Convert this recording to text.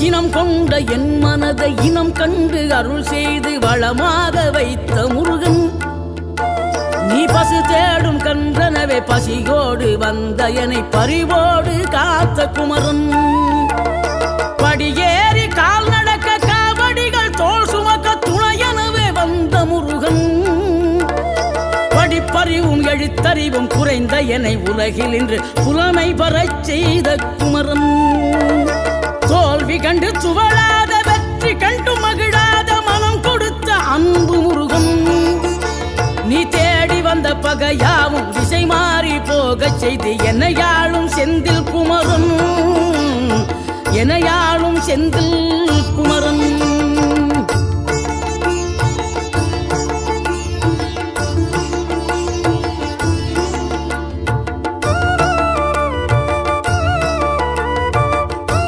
இனம் கொண்ட என் மனதை இனம் கண்டு அருள் செய்து வளமாக வைத்த முருகன், நீ பசு தேடும் கன்றனவே பசியோடு வந்த என்னை பறிவோடு காத்த குமரன், படியேறி கால் நடக்க காவடிகள் தோல் சுமக்க துணையனவே வந்த முருகன், படிப்பறிவும் எழுத்தறிவும் குறைந்த என்னை உலகில் இன்று புலமை பெறச் செய்த குமரன், தோல்வி கண்டு துவளாத வெற்றி கண்டு மகிழாத மனம் கொடுத்த அன்பு முருகன், நீ தேடி வந்த பகையாவும் திசை மாறி போகச் செய்து என்னையாளும் செந்தில் குமரன், என்னையாளும் செந்தில்